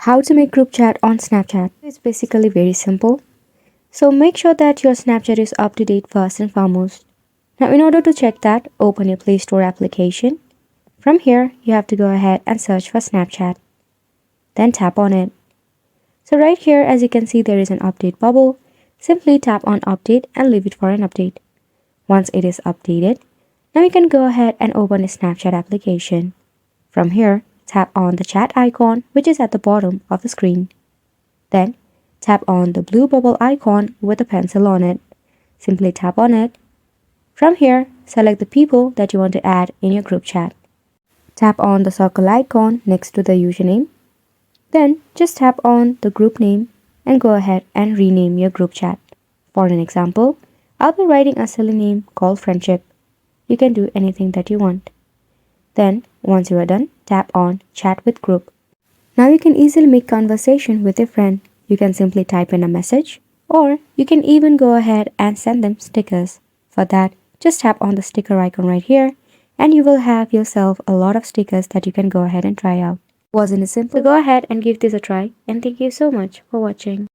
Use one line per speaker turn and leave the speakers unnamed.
How to make group chat on Snapchat. It's basically very simple. So make sure that your Snapchat is up to date first and foremost. Now in order to check that, open your Play Store application. From here, you have to go ahead and search for Snapchat. Then tap on it. So right here, as you can see, there is an update bubble. Simply tap on update and leave it for an update. Once it is updated, now you can go ahead and open a Snapchat application. From here, tap on the chat icon which is at the bottom of the screen. Then, tap on the blue bubble icon with a pencil on it. Simply tap on it. From here, select the people that you want to add in your group chat. Tap on the circle icon next to the username. Then, just tap on the group name and go ahead and rename your group chat. For an example, I'll be writing a silly name called Friendship. You can do anything that you want. Then, once you are done, tap on Chat with Group. Now you can easily make conversation with a friend. You can simply type in a message, or you can even go ahead and send them stickers. For that, just tap on the sticker icon right here, and you will have yourself a lot of stickers that you can go ahead and try out. Wasn't it simple? So go ahead and give this a try, and thank you so much for watching.